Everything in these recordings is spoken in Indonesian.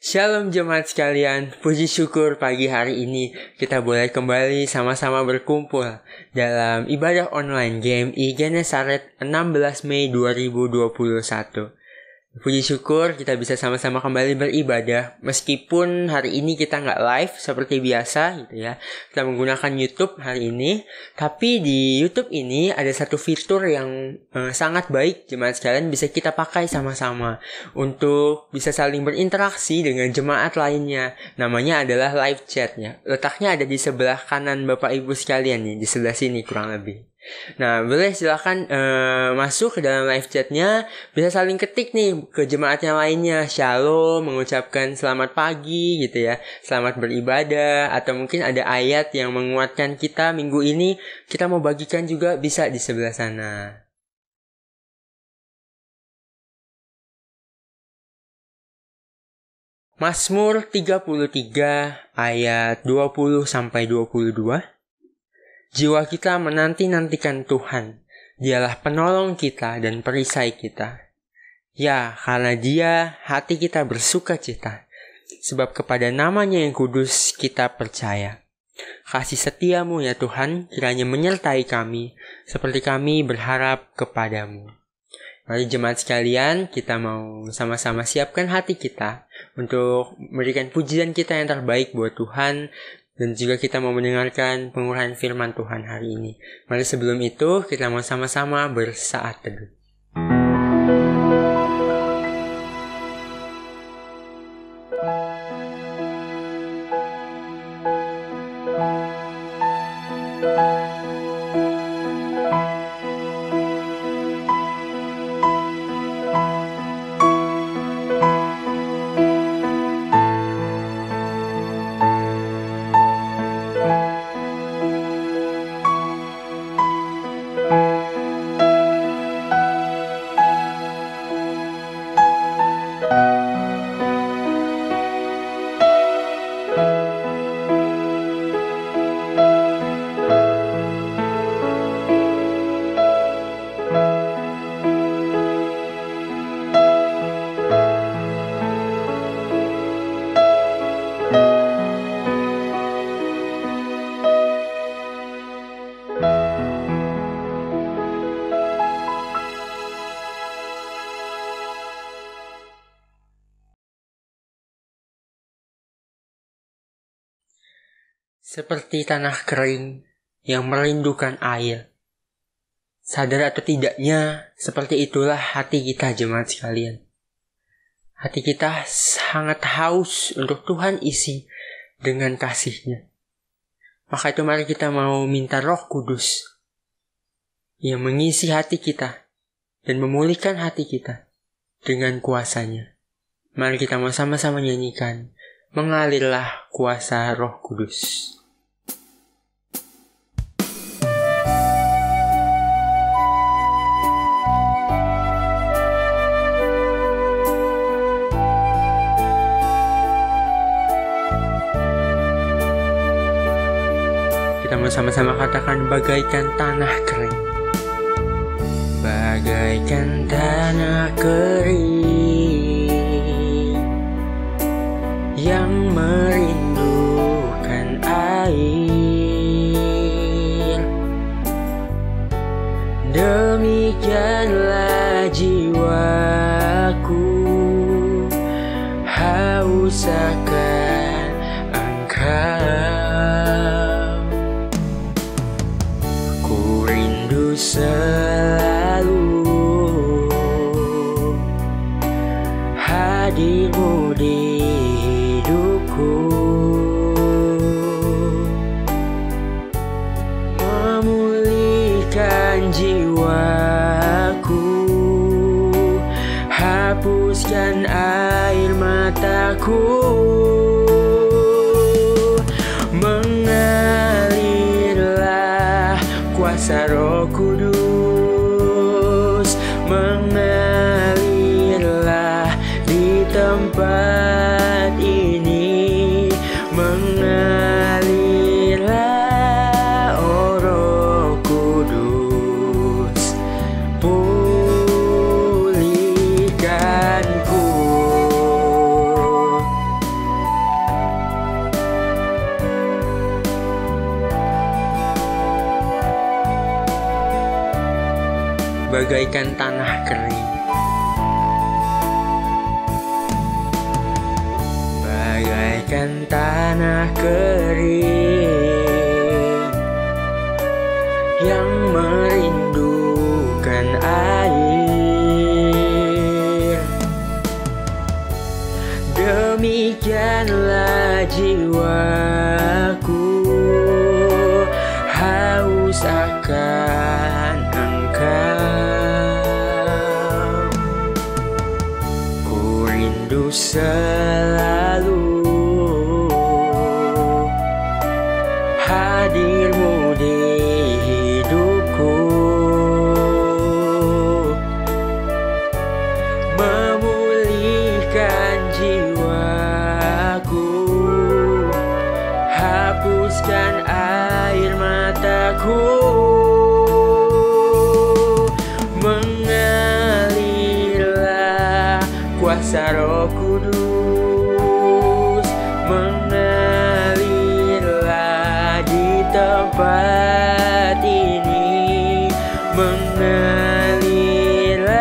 Shalom jemaat sekalian, puji syukur pagi hari ini kita boleh kembali sama-sama berkumpul dalam ibadah online GMI Genesaret 16 Mei 2021. Puji syukur kita bisa sama-sama kembali beribadah meskipun hari ini kita nggak live seperti biasa gitu ya. Kita menggunakan YouTube hari ini, tapi di YouTube ini ada satu fitur yang sangat baik jemaat sekalian bisa kita pakai sama-sama untuk bisa saling berinteraksi dengan jemaat lainnya. Namanya adalah live chat ya. Letaknya ada di sebelah kanan Bapak Ibu sekalian nih, di sebelah sini kurang lebih. Nah, boleh silakan masuk ke dalam live chatnya. Bisa saling ketik nih ke jemaat yang lainnya. Shalom, mengucapkan selamat pagi gitu ya. Selamat beribadah. Atau mungkin ada ayat yang menguatkan kita minggu ini. Kita mau bagikan juga bisa di sebelah sana. Mazmur 33 ayat 20-22. Jiwa kita menanti-nantikan Tuhan. Dialah penolong kita dan perisai kita. Ya, karena Dia hati kita bersuka cita. Sebab kepada namanya yang kudus kita percaya. Kasih setiamu ya Tuhan kiranya menyertai kami. Seperti kami berharap kepadamu. Mari jemaat sekalian, kita mau sama-sama siapkan hati kita untuk memberikan pujian kita yang terbaik buat Tuhan. Dan juga kita mau mendengarkan pengurahan firman Tuhan hari ini. Mari sebelum itu kita mau sama-sama bersaat teduh. Seperti tanah kering yang merindukan air. Sadar atau tidaknya, seperti itulah hati kita jemaat sekalian. Hati kita sangat haus untuk Tuhan isi dengan kasih-Nya. Maka itu mari kita mau minta Roh Kudus yang mengisi hati kita dan memulihkan hati kita dengan kuasa-Nya. Mari kita mau sama-sama nyanyikan, mengalirlah kuasa Roh Kudus. Kita mau sama-sama katakan bagaikan tanah kering. Bagaikan tanah kering yang merindukan air. Demikianlah jiwaku haus akan Engkau. Selalu hadir-Mu di hidupku, memulihkan jiwaku, hapuskan air mataku, mengalirlah kuasa Roh Kudus, mengalirlah di tempat ini, mengalirlah oh Roh Kudus, pulihkanku. bagaikan tanah kering. Bagaikan tanah kering yang merindukan air, demikianlah jiwaku haus akan Engkau. Ku rindu selalu hadir-Mu di hidupku, memulihkan jiwaku, hapuskan air mataku, mengalirlah kuasa Roh Kudus, mengalirlah di tempat ini, mengalirlah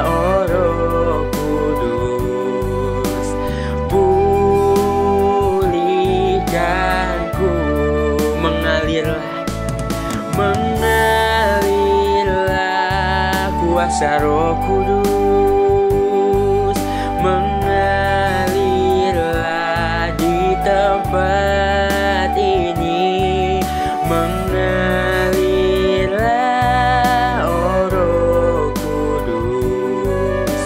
oh Roh Kudus, pulihkanku, mengalirlah kuasa Roh Kudus, mengalirlah di tempat ini, mengalirlah oh Roh Kudus,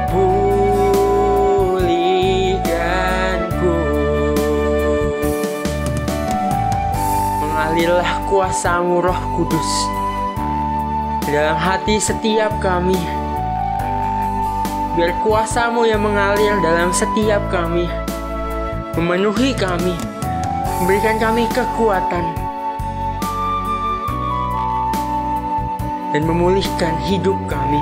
pulihkanku. Mengalirlah kuasa-Mu Roh Kudus dalam hati setiap kami. Biar kuasa-Mu yang mengalir dalam setiap kami, memenuhi kami, memberikan kami kekuatan, dan memulihkan hidup kami.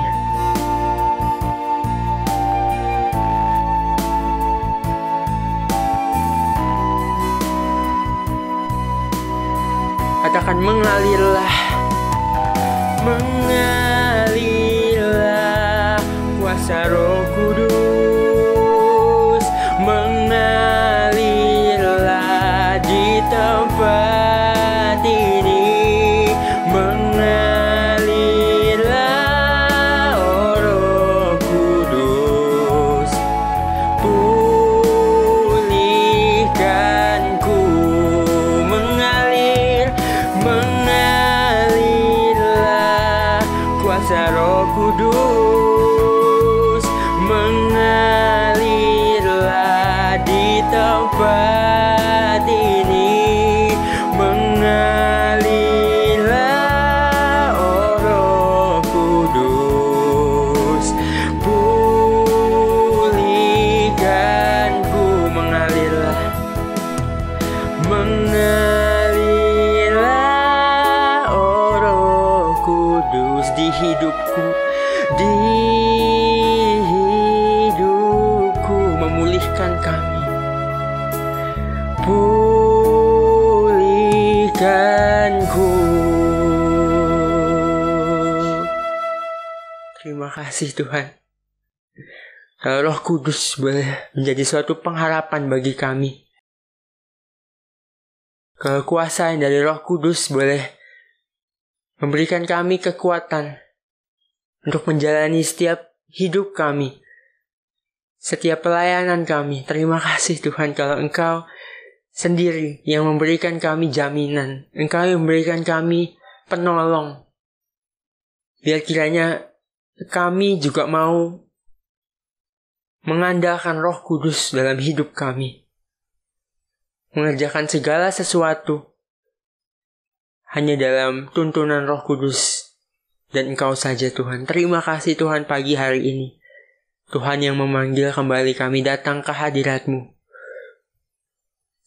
Katakan mengalirlah, mengalirlah kuasa Roh Kudus, mengalirlah di tempat ini, mengalirlah oh Roh Kudus, pulihkanku, mengalirlah kuasa Roh Kudus, mengalirlah di tempat ini, mengalirlah oh Roh Kudus, pulihkanku, mengalirlah oh Roh Kudus di hidupku, memulihkan kami, pulihkanku. Terima kasih Tuhan. Kalau Roh Kudus boleh menjadi suatu pengharapan bagi kami, kalau kuasa yang dari Roh Kudus boleh memberikan kami kekuatan untuk menjalani setiap hidup kami, setiap pelayanan kami. Terima kasih Tuhan kalau Engkau sendiri yang memberikan kami jaminan, Engkau yang memberikan kami penolong. Biar kiranya kami juga mau mengandalkan Roh Kudus dalam hidup kami, mengerjakan segala sesuatu hanya dalam tuntunan Roh Kudus dan Engkau saja Tuhan. Terima kasih Tuhan pagi hari ini, Tuhan yang memanggil kembali kami datang ke hadirat-Mu.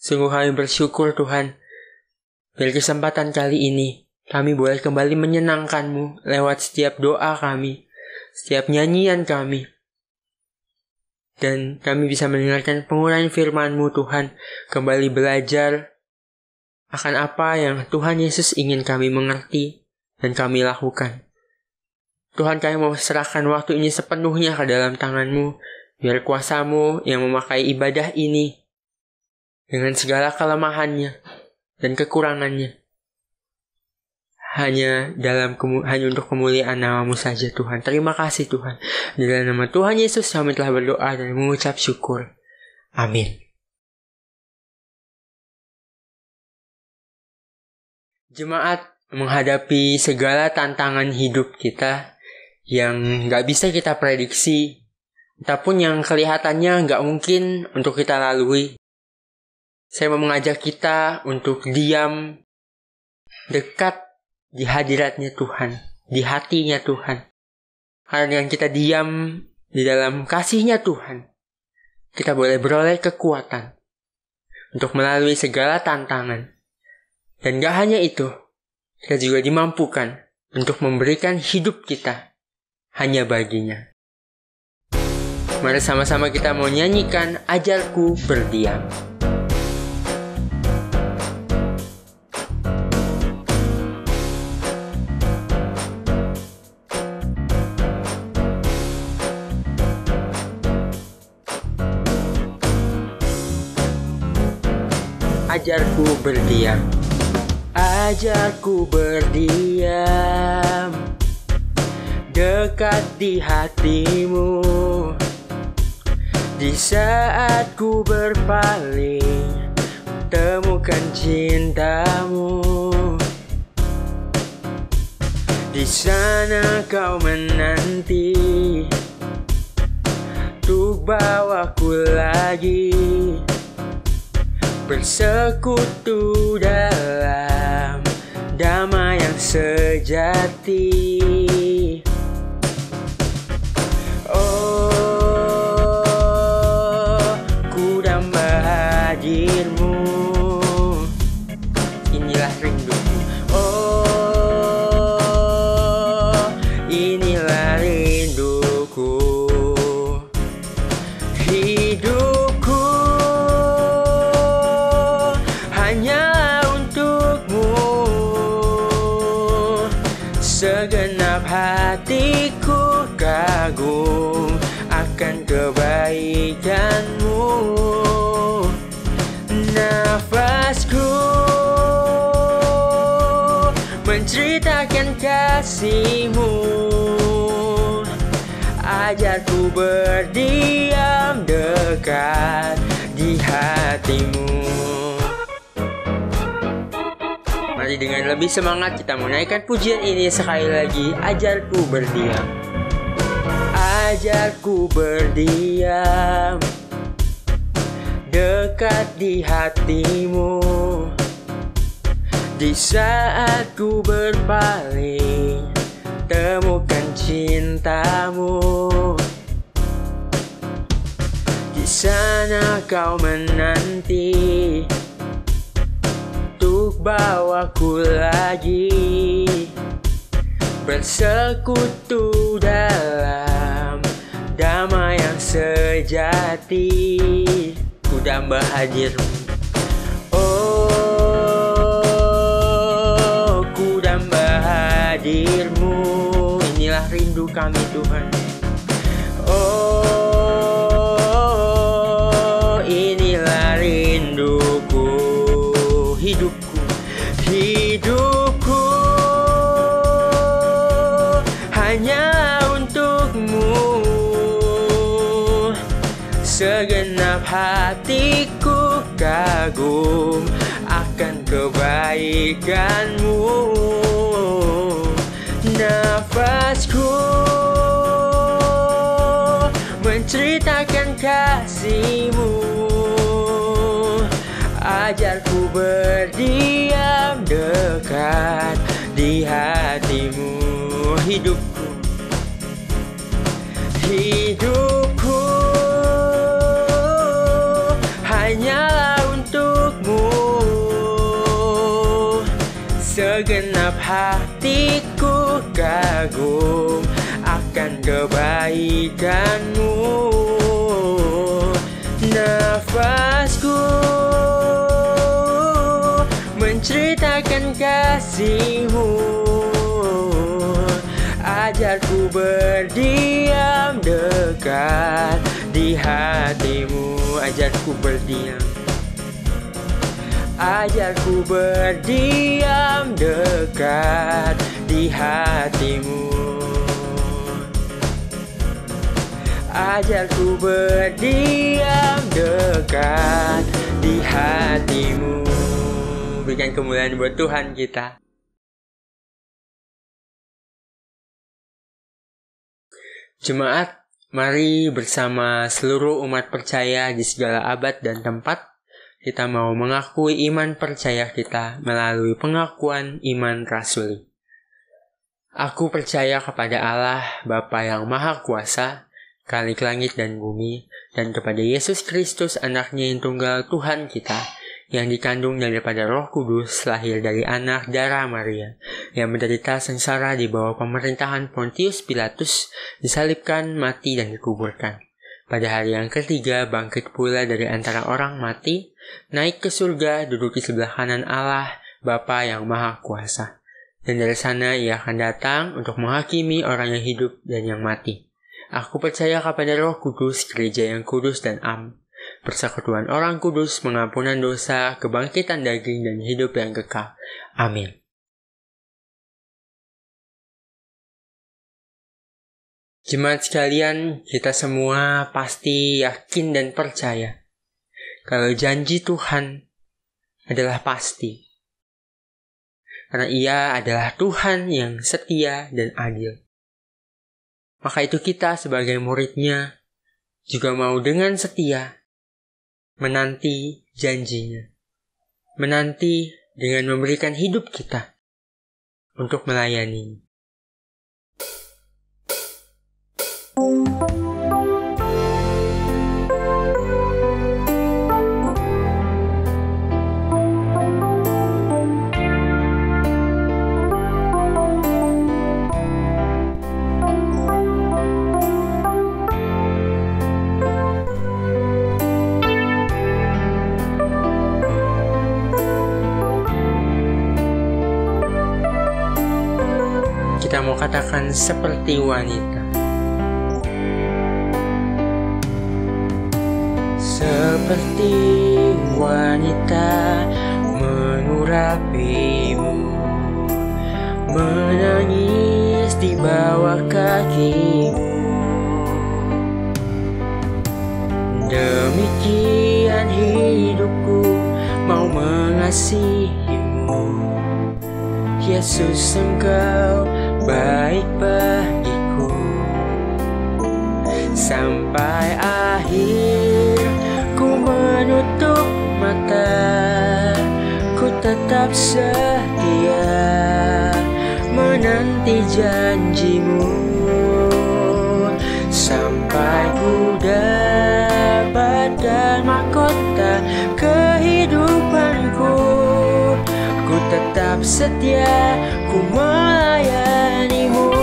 Sungguh kami bersyukur Tuhan, dari kesempatan kali ini kami boleh kembali menyenangkan-Mu lewat setiap doa kami, setiap nyanyian kami. Dan kami bisa mendengarkan pengurahan firman-Mu Tuhan, kembali belajar akan apa yang Tuhan Yesus ingin kami mengerti dan kami lakukan. Tuhan, kami mau serahkan waktu ini sepenuhnya ke dalam tangan-Mu. Biar kuasa-Mu yang memakai ibadah ini dengan segala kelemahannya dan kekurangannya hanya untuk kemuliaan nama-Mu saja, Tuhan. Terima kasih, Tuhan. Di dalam nama Tuhan Yesus kami telah berdoa dan mengucap syukur. Amin. Jemaat, menghadapi segala tantangan hidup kita yang gak bisa kita prediksi, ataupun yang kelihatannya gak mungkin untuk kita lalui, saya mau mengajak kita untuk diam dekat di hadiratnya Tuhan, di hatinya Tuhan. Karena dengan kita diam di dalam kasihnya Tuhan, kita boleh beroleh kekuatan untuk melalui segala tantangan. Dan gak hanya itu, kita juga dimampukan untuk memberikan hidup kita hanya baginya. Mari sama-sama kita mau nyanyikan Ajarku Berdiam. Ajarku berdiam. Ajarku berdiam dekat di hatimu. Di saat ku berpaling, temukan cintamu. Di sana kau menanti untuk bawaku lagi bersekutu dalam damai yang sejati. Oh, ku damba hadirmu, inilah rinduku. Oh, inilah rinduku. Hidupku hanya untukmu. Segenap hatiku kagum akan kebaikanmu. Nafasku menceritakan kasihmu. Ajarku berdiam dekat di hatimu. Mari dengan lebih semangat kita menaikkan pujian ini sekali lagi. Ajarku berdiam. Ajarku berdiam dekat di hatimu. Di saat ku berpaling, temukan cintamu. Di sana kau menanti untuk bawaku lagi bersekutu dalam damai yang sejati. Ku damba hadirmu. Oh, ku damba hadirmu. Inilah rindu kami Tuhan. Oh, inilah rinduku. Hidupku, hidupku hanya untukmu. Segenap hatiku kagum akan kebaikanmu. Nafasku menceritakan kasihmu. Ajarku berdiam dekat di hatimu. Hidupku, hidupku hanyalah untukmu. Segenap hatiku kagum akan kebaikanmu. Nafasku menceritakan kasihmu. Ajarku berdiam dekat di hatimu. Ajarku berdiam. Ajarku berdiam dekat di hatimu. Ajarku berdiam dekat di hatimu. Berikan kemuliaan buat Tuhan kita. Jemaat, mari bersama seluruh umat percaya di segala abad dan tempat, kita mau mengakui iman percaya kita melalui pengakuan iman rasuli. Aku percaya kepada Allah, Bapa yang Maha Kuasa, Khalik langit dan bumi, dan kepada Yesus Kristus, anaknya yang tunggal Tuhan kita, yang dikandung daripada Roh Kudus, lahir dari anak darah Maria, yang menderita sengsara di bawah pemerintahan Pontius Pilatus, disalibkan, mati, dan dikuburkan. Pada hari yang ketiga bangkit pula dari antara orang mati, naik ke surga, duduk di sebelah kanan Allah, Bapa yang Maha Kuasa. Dan dari sana ia akan datang untuk menghakimi orang yang hidup dan yang mati. Aku percaya kepada Roh Kudus, gereja yang kudus dan am, persekutuan orang kudus, pengampunan dosa, kebangkitan daging, dan hidup yang kekal. Amin. Jemaat sekalian, kita semua pasti yakin dan percaya kalau janji Tuhan adalah pasti. Karena Ia adalah Tuhan yang setia dan adil. Maka itu kita sebagai murid-Nya juga mau dengan setia menanti janjinya. Menanti dengan memberikan hidup kita untuk melayani. Kita mau katakan seperti wanita. Seperti wanita mengurapimu, menangis di bawah kakimu. Demikian hidupku mau mengasihimu. Yesus, Engkau baik bagiku. Sampai akhir ku menutup mata, ku tetap setia menanti janjimu. Sampai ku dapatkan mahkota kehidupanku, ku tetap setia, ku melayanimu.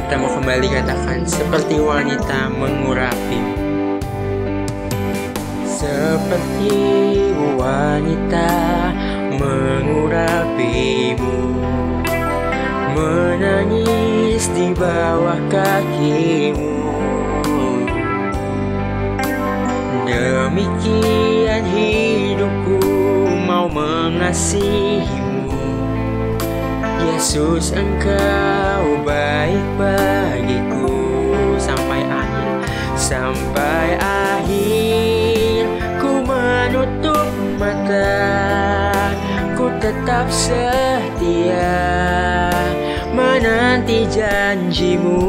Kita mau kembali katakan seperti wanita mengurapi. Seperti wanita mengurapimu, menangis di bawah kakimu. Demikian hidupku mau mengasihimu. Yesus, Engkau baik bagiku. Sampai akhir ku menutup mata, ku tetap setia menanti janjimu.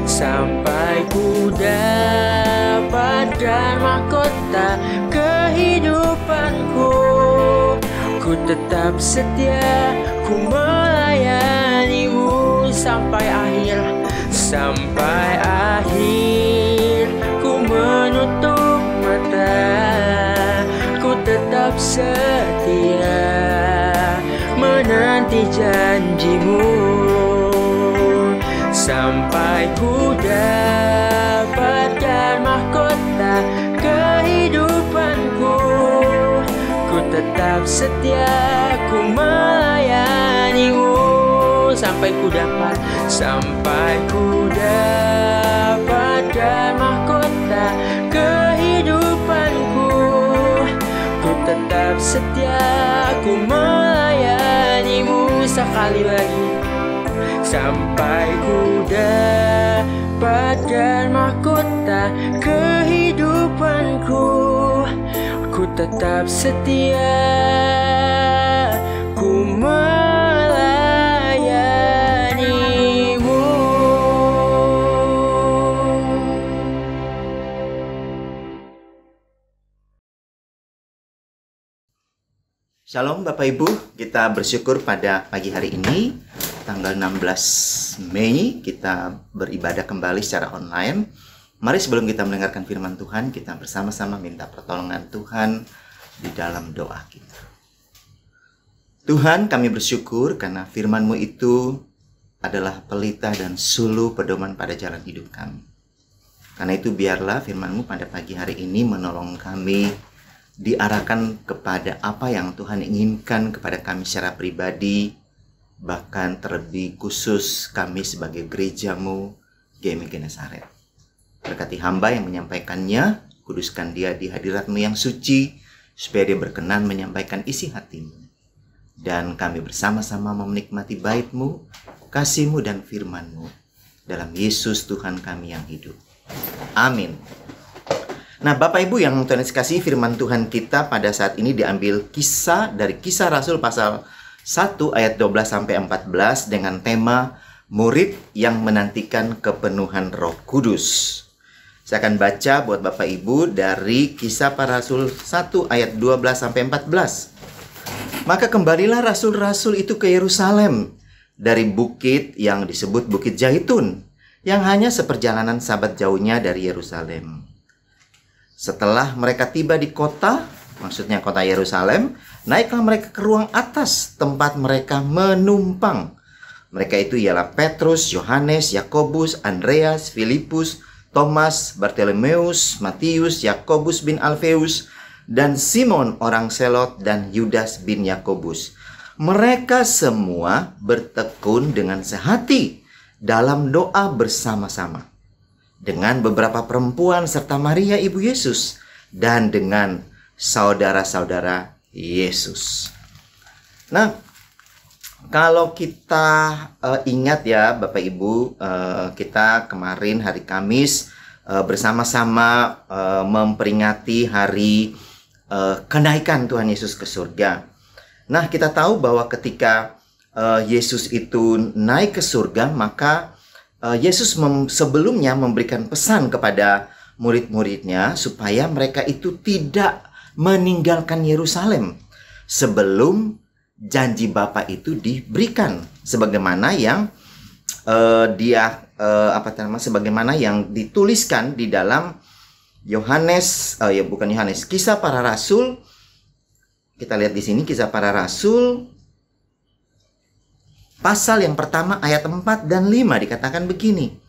Sampai ku dapatkan mahkota kehidupanku, ku tetap setia, ku melayanimu. Sampai akhir ku menutup mata, tetap setia menanti janjimu, sampai ku dapatkan mahkota kehidupanku. Ku tetap setia, ku melayanimu, sampai ku dapatkan mahkota kehidupanku. Ku tetap setia, ku melayanimu, sekali lagi, sampai ku dapatkan mahkota kehidupanku. Ku tetap setia, ku melayanimu. Shalom Bapak Ibu, kita bersyukur pada pagi hari ini, tanggal 16 Mei, kita beribadah kembali secara online. Mari sebelum kita mendengarkan firman Tuhan, kita bersama-sama minta pertolongan Tuhan di dalam doa kita. Tuhan, kami bersyukur karena firman-Mu itu adalah pelita dan suluh pedoman pada jalan hidup kami. Karena itu biarlah firman-Mu pada pagi hari ini menolong kami diarahkan kepada apa yang Tuhan inginkan kepada kami secara pribadi, bahkan terlebih khusus kami sebagai gereja-Mu, GMI Genesaret. Berkati hamba yang menyampaikannya, kuduskan dia di hadirat-Mu yang suci, supaya dia berkenan menyampaikan isi hati-Mu. Dan kami bersama-sama menikmati bait-Mu, kasih-Mu dan firman-Mu. Dalam Yesus Tuhan kami yang hidup. Amin. Nah, Bapak Ibu yang Tuhan kasih, firman Tuhan kita pada saat ini diambil dari Kisah Rasul pasal 1 ayat 12-14 dengan tema murid yang menantikan kepenuhan Roh Kudus. Saya akan baca buat Bapak Ibu dari Kisah Para Rasul 1 ayat 12-14. Maka kembalilah rasul-rasul itu ke Yerusalem dari bukit yang disebut Bukit Zaitun, yang hanya seperjalanan sabat jauhnya dari Yerusalem. Setelah mereka tiba di kota, maksudnya kota Yerusalem, naiklah mereka ke ruang atas tempat mereka menumpang. Mereka itu ialah Petrus, Yohanes, Yakobus, Andreas, Filipus, Thomas, Bartolomeus, Matius, Yakobus bin Alfeus, dan Simon orang Selot, dan Yudas bin Yakobus. Mereka semua bertekun dengan sehati dalam doa bersama-sama dengan beberapa perempuan serta Maria ibu Yesus dan dengan saudara-saudara Yesus. Nah, kalau kita ingat ya Bapak Ibu, kita kemarin hari Kamis bersama-sama memperingati hari kenaikan Tuhan Yesus ke surga. Nah, kita tahu bahwa ketika Yesus itu naik ke surga, maka Yesus sebelumnya memberikan pesan kepada murid-muridnya supaya mereka itu tidak meninggalkan Yerusalem sebelum janji Bapa itu diberikan, sebagaimana yang sebagaimana yang dituliskan di dalam Kisah Para Rasul. Kita lihat di sini Kisah Para Rasul pasal yang pertama ayat 4 dan 5 dikatakan begini.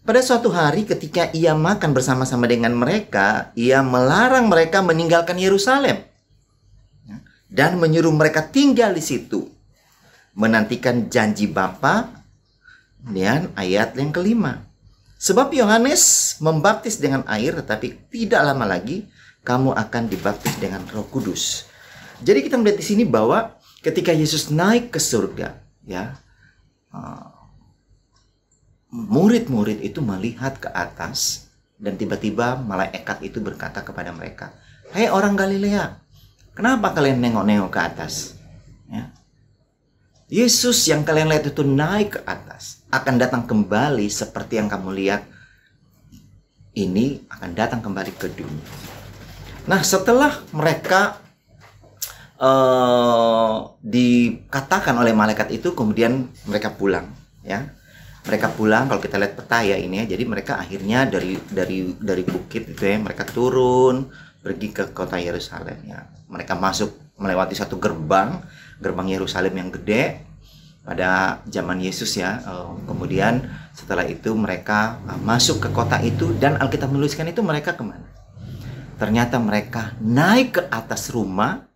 Pada suatu hari ketika ia makan bersama-sama dengan mereka, ia melarang mereka meninggalkan Yerusalem dan menyuruh mereka tinggal di situ, menantikan janji Bapa. Dan ayat yang kelima, sebab Yohanes membaptis dengan air, tetapi tidak lama lagi kamu akan dibaptis dengan Roh Kudus. Jadi kita melihat di sini bahwa ketika Yesus naik ke surga, ya, murid-murid itu melihat ke atas dan tiba-tiba malaikat itu berkata kepada mereka, "Hei orang Galilea, kenapa kalian nengok-nengok ke atas?" Ya. Yesus yang kalian lihat itu naik ke atas akan datang kembali seperti yang kamu lihat ini, akan datang kembali ke dunia. Nah, setelah mereka dikatakan oleh malaikat itu, kemudian mereka pulang, ya. Mereka pulang, kalau kita lihat peta ya ini ya. Jadi mereka akhirnya dari bukit itu ya, mereka turun pergi ke kota Yerusalem ya. Mereka masuk melewati satu gerbang Yerusalem yang gede pada zaman Yesus ya. Kemudian setelah itu mereka masuk ke kota itu, dan Alkitab menuliskan itu mereka kemana? Ternyata mereka naik ke atas rumah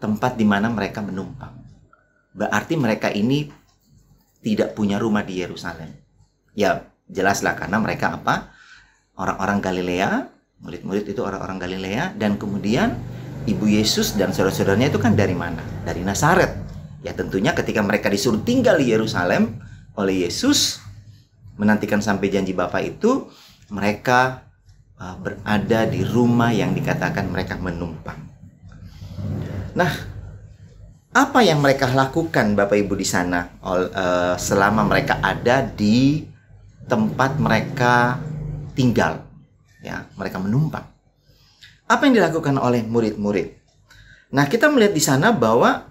tempat di mana mereka menumpang. Berarti mereka ini tidak punya rumah di Yerusalem. Ya jelaslah, karena mereka apa? Orang-orang Galilea, murid-murid itu orang-orang Galilea, dan kemudian ibu Yesus dan saudara-saudaranya itu kan dari mana? Dari Nazaret. Ya tentunya ketika mereka disuruh tinggal di Yerusalem oleh Yesus, menantikan sampai janji Bapa itu, mereka berada di rumah yang dikatakan mereka menumpang. Nah, apa yang mereka lakukan Bapak Ibu di sana selama mereka ada di tempat mereka tinggal? Ya, mereka menumpang. Apa yang dilakukan oleh murid-murid? Nah, kita melihat di sana bahwa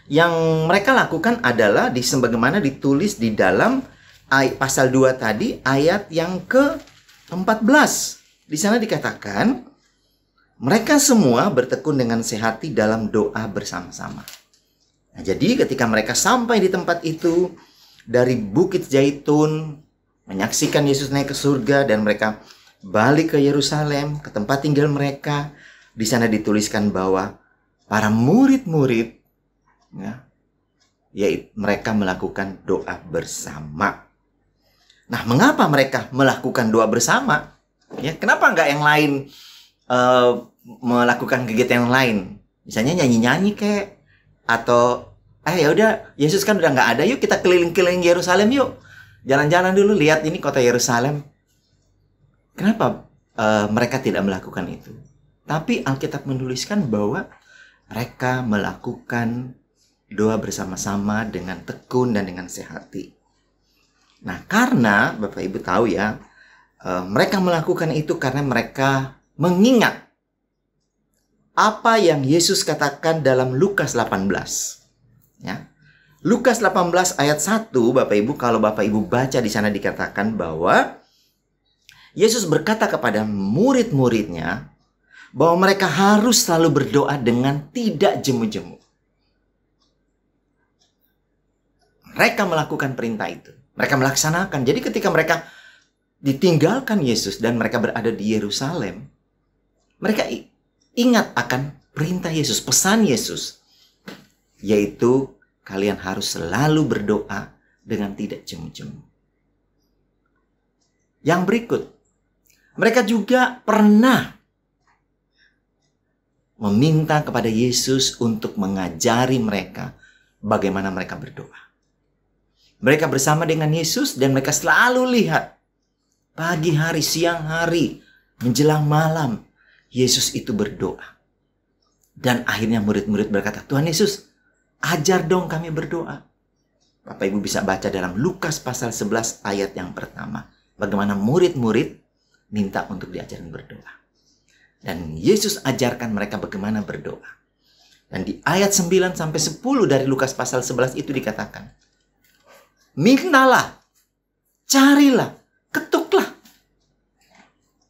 yang mereka lakukan adalah sebagaimana ditulis di dalam pasal 2 tadi, ayat yang ke-14. Di sana dikatakan, mereka semua bertekun dengan sehati dalam doa bersama-sama. Nah, jadi ketika mereka sampai di tempat itu, dari Bukit Zaitun, menyaksikan Yesus naik ke surga, dan mereka balik ke Yerusalem, ke tempat tinggal mereka, di sana dituliskan bahwa para murid-murid, yaitu mereka melakukan doa bersama. Nah, mengapa mereka melakukan doa bersama? Ya, kenapa nggak yang lain melakukan kegiatan yang lain? Misalnya nyanyi-nyanyi kek, atau ya udah, Yesus kan udah nggak ada, yuk kita keliling-keliling Yerusalem yuk, jalan-jalan dulu, lihat ini kota Yerusalem. Kenapa mereka tidak melakukan itu? Tapi Alkitab menuliskan bahwa mereka melakukan doa bersama-sama dengan tekun dan dengan sehati. Nah, karena Bapak Ibu tahu ya, mereka melakukan itu karena mereka mengingat apa yang Yesus katakan dalam Lukas 18. Ya. Lukas 18 ayat 1, Bapak Ibu, kalau Bapak Ibu baca di sana dikatakan bahwa Yesus berkata kepada murid-muridnya bahwa mereka harus selalu berdoa dengan tidak jemu-jemu. Mereka melakukan perintah itu. Mereka melaksanakan. Jadi ketika mereka ditinggalkan Yesus dan mereka berada di Yerusalem, mereka ingat akan perintah Yesus, pesan Yesus, yaitu kalian harus selalu berdoa dengan tidak jemu-jemu. Yang berikut, mereka juga pernah meminta kepada Yesus untuk mengajari mereka bagaimana mereka berdoa. Mereka bersama dengan Yesus dan mereka selalu lihat pagi hari, siang hari, menjelang malam, Yesus itu berdoa. Dan akhirnya murid-murid berkata, Tuhan Yesus, ajar dong kami berdoa. Bapak Ibu bisa baca dalam Lukas pasal 11 ayat yang pertama. Bagaimana murid-murid minta untuk diajarin berdoa. Dan Yesus ajarkan mereka bagaimana berdoa. Dan di ayat 9 sampai 10 dari Lukas pasal 11 itu dikatakan, mintalah, carilah, ketuklah.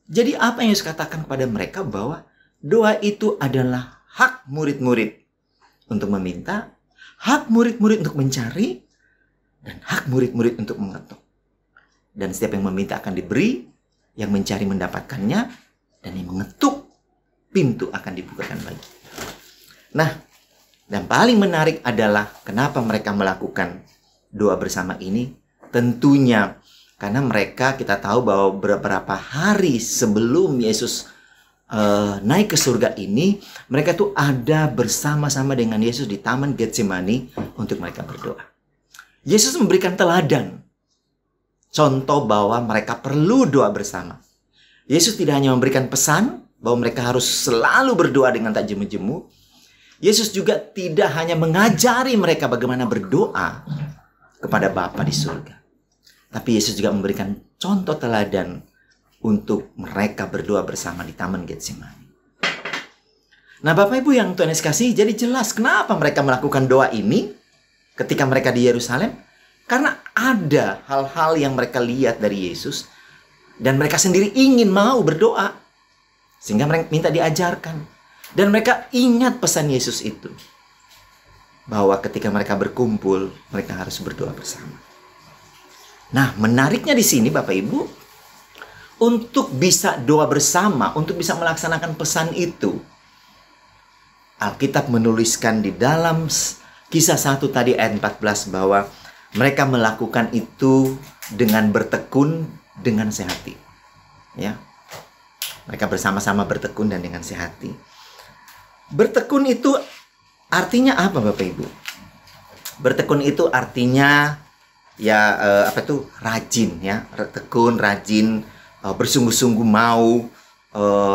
Jadi apa yang Yesus katakan kepada mereka bahwa doa itu adalah hak murid-murid untuk meminta, hak murid-murid untuk mencari, dan hak murid-murid untuk mengetuk. Dan setiap yang meminta akan diberi, yang mencari mendapatkannya, dan yang mengetuk, pintu akan dibukakan bagi. Nah, dan paling menarik adalah kenapa mereka melakukan doa bersama ini. Tentunya karena mereka, kita tahu bahwa beberapa hari sebelum Yesus naik ke surga ini, mereka tuh ada bersama-sama dengan Yesus di Taman Getsemani untuk mereka berdoa. Yesus memberikan teladan, contoh bahwa mereka perlu doa bersama. Yesus tidak hanya memberikan pesan bahwa mereka harus selalu berdoa dengan tak jemu-jemu. Yesus juga tidak hanya mengajari mereka bagaimana berdoa kepada Bapa di surga, tapi Yesus juga memberikan contoh teladan untuk mereka berdoa bersama di Taman Getsemani. Nah, Bapak Ibu yang Tuhan Yesus kasih, jadi jelas kenapa mereka melakukan doa ini ketika mereka di Yerusalem. Karena ada hal-hal yang mereka lihat dari Yesus dan mereka sendiri ingin mau berdoa. Sehingga mereka minta diajarkan. Dan mereka ingat pesan Yesus itu. Bahwa ketika mereka berkumpul, mereka harus berdoa bersama. Nah, menariknya di sini Bapak Ibu, untuk bisa doa bersama, untuk bisa melaksanakan pesan itu, Alkitab menuliskan di dalam Kisah 1 tadi ayat 14 bahwa mereka melakukan itu dengan bertekun dengan sehati. Ya. Mereka bersama-sama bertekun dan dengan sehati. Bertekun itu artinya apa Bapak Ibu? Bertekun itu artinya ya rajin ya, tekun, rajin, bersungguh-sungguh mau,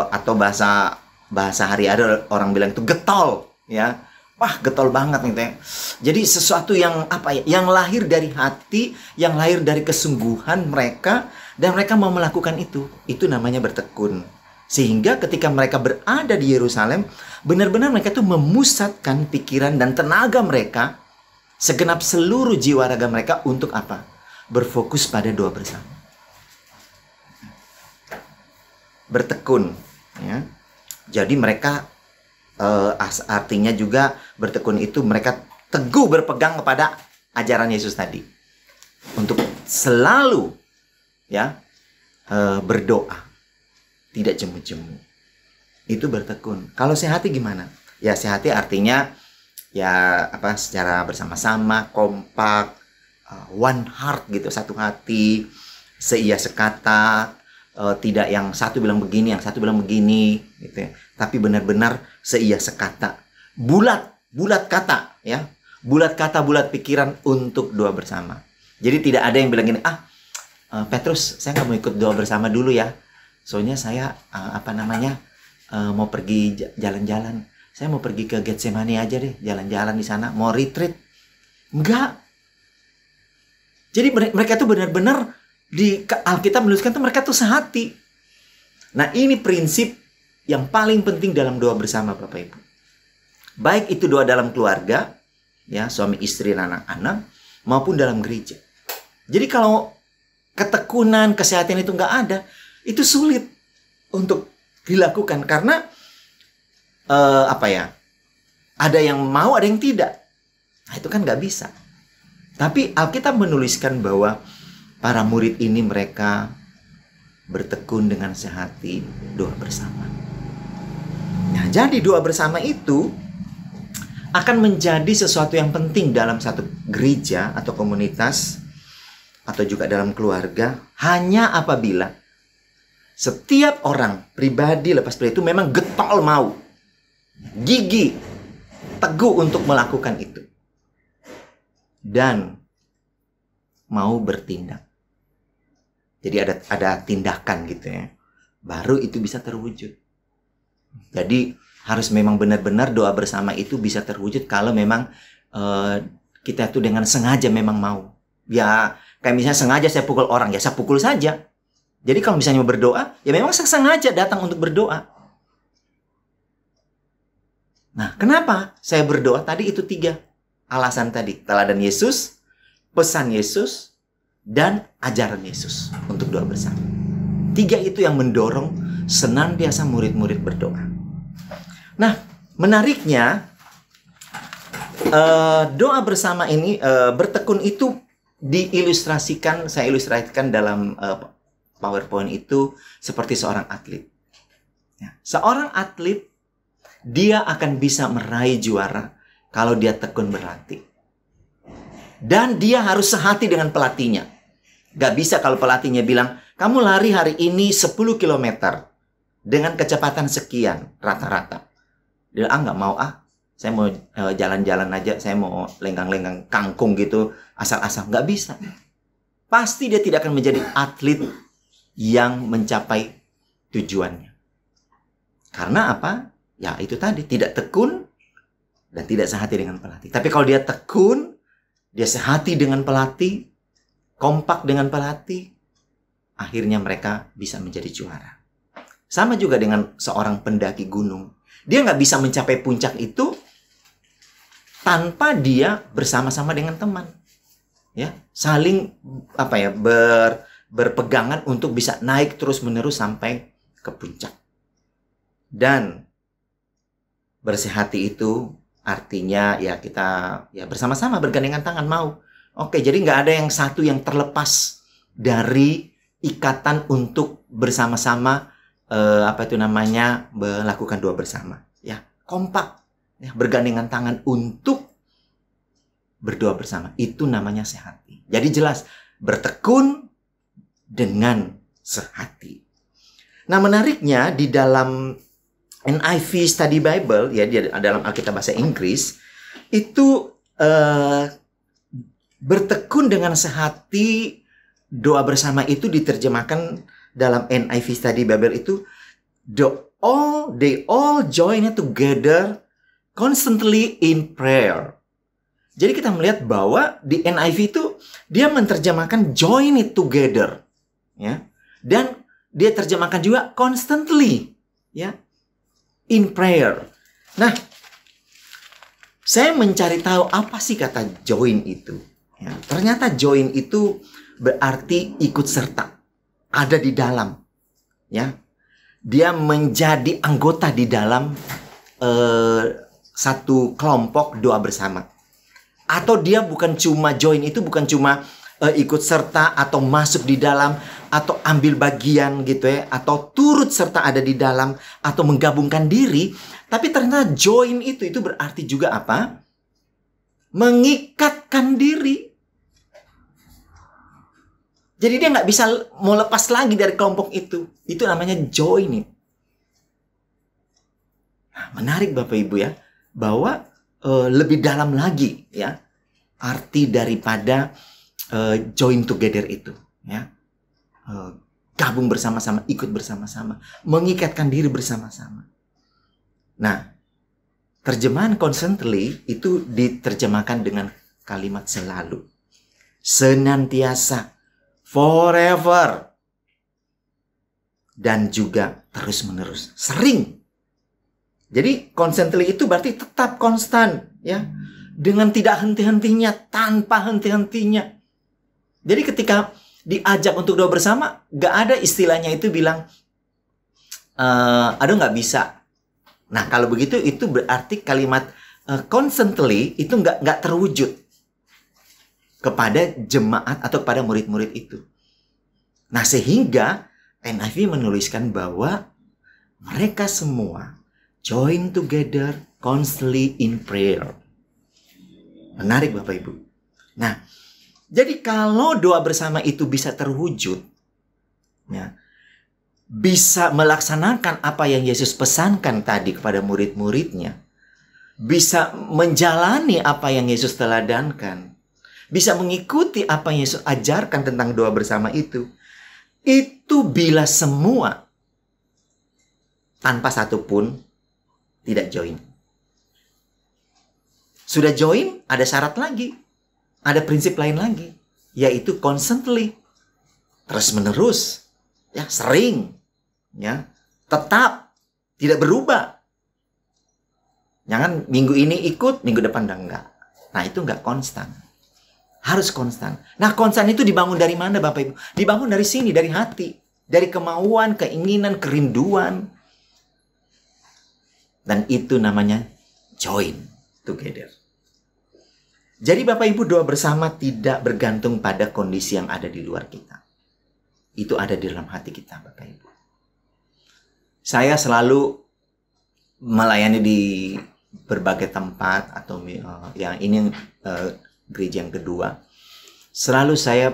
atau bahasa hari ada orang bilang itu getol ya. Wah, getol banget gitu ya. Jadi sesuatu yang yang lahir dari hati, yang lahir dari kesungguhan mereka, dan mereka mau melakukan itu. Itu namanya bertekun. Sehingga ketika mereka berada di Yerusalem, benar-benar mereka tuh memusatkan pikiran dan tenaga mereka, segenap seluruh jiwa raga mereka untuk apa? Berfokus pada doa bersama. Bertekun. Ya. Jadi mereka artinya juga bertekun itu mereka teguh berpegang kepada ajaran Yesus tadi. Untuk selalu ya berdoa. Tidak jemu-jemu. Itu bertekun. Kalau sehati gimana? Ya sehati artinya ya secara bersama-sama, kompak, one heart gitu, satu hati, seia sekata, tidak yang satu bilang begini, yang satu bilang begini gitu ya. Tapi benar-benar seia sekata. Bulat kata ya. Bulat kata, bulat pikiran untuk doa bersama. Jadi tidak ada yang bilang gini, Petrus, saya nggak mau ikut doa bersama dulu ya. Soalnya saya mau pergi jalan-jalan. Saya mau pergi ke Getsemani aja deh, jalan-jalan di sana, mau retreat. Enggak. Jadi mereka tuh benar-benar di Alkitab menuliskan tuh mereka tuh sehati. Nah, ini prinsip yang paling penting dalam doa bersama Bapak Ibu. Baik itu doa dalam keluarga, ya, suami istri dan anak-anak, maupun dalam gereja. Jadi kalau ketekunan, kesehatan itu nggak ada, itu sulit untuk dilakukan karena ada yang mau, ada yang tidak. Nah, itu kan nggak bisa. Tapi Alkitab menuliskan bahwa para murid ini mereka bertekun dengan sehati doa bersama. Nah, jadi doa bersama itu akan menjadi sesuatu yang penting dalam satu gereja atau komunitas atau juga dalam keluarga hanya apabila setiap orang pribadi lepas dari itu memang getol mau, gigih, teguh untuk melakukan itu. Dan mau bertindak. Jadi ada tindakan gitu ya. Baru itu bisa terwujud. Jadi harus memang benar-benar doa bersama itu bisa terwujud kalau memang kita itu dengan sengaja memang mau. Ya kayak misalnya sengaja saya pukul orang, ya saya pukul saja. Jadi kalau misalnya mau berdoa, ya memang saya sengaja datang untuk berdoa. Nah, kenapa saya berdoa? Tadi itu 3 alasan tadi. Teladan Yesus, pesan Yesus, dan ajaran Yesus untuk doa bersama. 3 itu yang mendorong senantiasa murid-murid berdoa. Nah, menariknya, doa bersama ini, bertekun itu diilustrasikan, saya ilustrasikan dalam PowerPoint itu seperti seorang atlet. Ya, seorang atlet, dia akan bisa meraih juara kalau dia tekun berlatih. Dan dia harus sehati dengan pelatihnya. Gak bisa kalau pelatihnya bilang, kamu lari hari ini 10 km dengan kecepatan sekian rata-rata. Dia nggak mau saya mau jalan-jalan aja, saya mau lenggang-lenggang kangkung gitu, asal-asal. Gak bisa. Pasti dia tidak akan menjadi atlet yang mencapai tujuannya. Karena apa? Ya itu tadi, tidak tekun dan tidak sehati dengan pelatih. Tapi kalau dia tekun, dia sehati dengan pelatih, kompak dengan pelatih, akhirnya mereka bisa menjadi juara. Sama juga dengan seorang pendaki gunung. Dia nggak bisa mencapai puncak itu tanpa dia bersama-sama dengan teman. Ya, saling berpegangan untuk bisa naik terus-menerus sampai ke puncak. Dan bersehati itu artinya ya kita ya bersama-sama bergandengan tangan mau. Oke, jadi nggak ada yang satu yang terlepas dari ikatan untuk bersama-sama melakukan doa bersama. Ya, kompak, ya, bergandengan tangan untuk berdoa bersama. Itu namanya sehati. Jadi jelas bertekun dengan sehati. Nah, menariknya di dalam NIV Study Bible, ya, di dalam Alkitab bahasa Inggris, itu bertekun dengan sehati, doa bersama itu diterjemahkan dalam NIV Study Bible itu, they all join together constantly in prayer. Jadi kita melihat bahwa di NIV itu dia menerjemahkan join it together, ya, dan dia terjemahkan juga constantly, ya, in prayer. Nah, saya mencari tahu apa sih kata join itu. Ya, ternyata join itu berarti ikut serta, ada di dalam. Ya, dia menjadi anggota di dalam satu kelompok doa bersama. Atau dia bukan cuma join itu bukan cuma ikut serta atau masuk di dalam atau ambil bagian gitu ya, atau turut serta ada di dalam atau menggabungkan diri, tapi ternyata join itu berarti juga apa? Mengikatkan diri. Jadi dia nggak bisa mau lepas lagi dari kelompok itu. Itu namanya join it. Nah, menarik Bapak Ibu ya, bahwa lebih dalam lagi ya arti daripada join together itu, ya, gabung bersama-sama, ikut bersama-sama, mengikatkan diri bersama-sama. Nah, terjemahan constantly itu diterjemahkan dengan kalimat selalu, senantiasa, forever, dan juga terus-menerus, sering. Jadi constantly itu berarti tetap konstan, ya, dengan tidak henti-hentinya, tanpa henti-hentinya. Jadi ketika diajak untuk doa bersama, gak ada istilahnya itu bilang, aduh gak bisa. Nah, kalau begitu itu berarti kalimat constantly itu gak terwujud kepada jemaat atau kepada murid-murid itu. Nah, sehingga NIV menuliskan bahwa mereka semua join together constantly in prayer. Menarik Bapak Ibu. Nah, jadi kalau doa bersama itu bisa terwujud, ya, bisa melaksanakan apa yang Yesus pesankan tadi kepada murid-muridnya, bisa menjalani apa yang Yesus teladankan, bisa mengikuti apa yang Yesus ajarkan tentang doa bersama itu bila semua tanpa satupun tidak join. Sudah join, ada syarat lagi. Ada prinsip lain lagi, yaitu constantly, terus-menerus, ya, sering, ya, tetap, tidak berubah. Jangan minggu ini ikut, minggu depan enggak. Nah, itu enggak konstan. Harus konstan. Nah, konstan itu dibangun dari mana Bapak Ibu? Dibangun dari sini, dari hati, dari kemauan, keinginan, kerinduan. Dan itu namanya join together. Jadi Bapak Ibu, doa bersama tidak bergantung pada kondisi yang ada di luar kita. Itu ada di dalam hati kita Bapak Ibu. Saya selalu melayani di berbagai tempat, atau yang ini gereja yang kedua. Selalu saya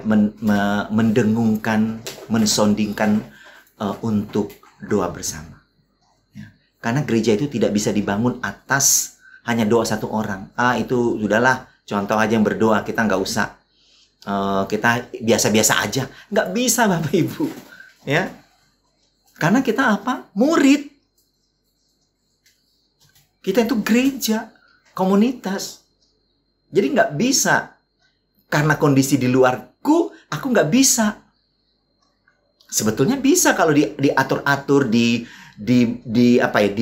mendengungkan, mensondingkan untuk doa bersama. Ya. Karena gereja itu tidak bisa dibangun atas hanya doa satu orang. Itu sudahlah. Contoh aja yang berdoa, kita nggak usah, kita biasa-biasa aja. Nggak bisa Bapak Ibu. Ya. Karena kita apa? Murid. Kita itu gereja, komunitas. Jadi nggak bisa. Karena kondisi di luarku, aku nggak bisa. Sebetulnya bisa kalau diatur-atur, di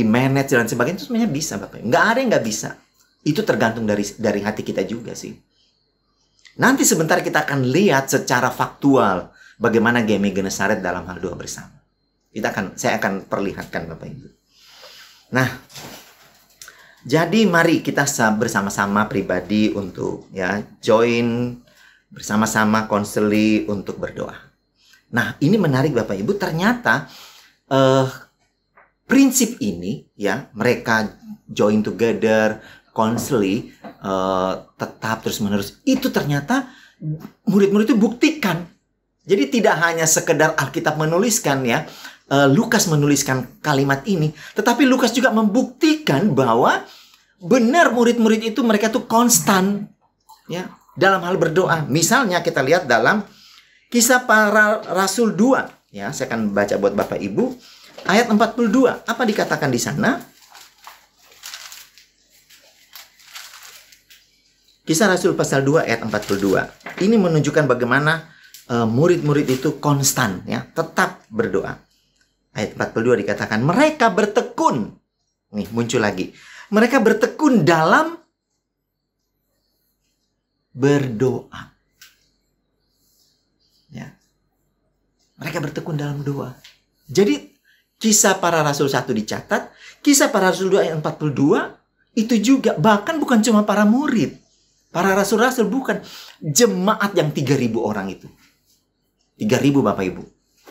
manage dan sebagainya, itu sebenarnya bisa Bapak. Nggak ada yang nggak bisa. Itu tergantung dari hati kita juga sih. Nanti sebentar kita akan lihat secara faktual bagaimana GMI Genesaret dalam hal doa bersama. Saya akan perlihatkan Bapak Ibu. Nah, jadi mari kita bersama-sama pribadi untuk join bersama-sama konseli untuk berdoa. Nah, ini menarik Bapak Ibu, ternyata prinsip ini mereka join together, konseli tetap terus-menerus. Itu ternyata murid-murid itu buktikan. Jadi tidak hanya sekedar Alkitab menuliskan Lukas menuliskan kalimat ini, tetapi Lukas juga membuktikan bahwa benar murid-murid itu mereka tuh konstan dalam hal berdoa. Misalnya kita lihat dalam Kisah Para Rasul 2. Saya akan baca buat Bapak Ibu ayat 42. Apa dikatakan di sana? Kisah Rasul pasal 2 ayat 42. Ini menunjukkan bagaimana murid-murid itu konstan tetap berdoa. Ayat 42 dikatakan mereka bertekun. Nih muncul lagi. Mereka bertekun dalam berdoa. Mereka bertekun dalam doa. Jadi Kisah Para Rasul 1 dicatat, Kisah Para Rasul 2 ayat 42 itu juga, bahkan bukan cuma para murid, para rasul-rasul, bukan, jemaat yang 3.000 orang itu. 3.000 Bapak Ibu.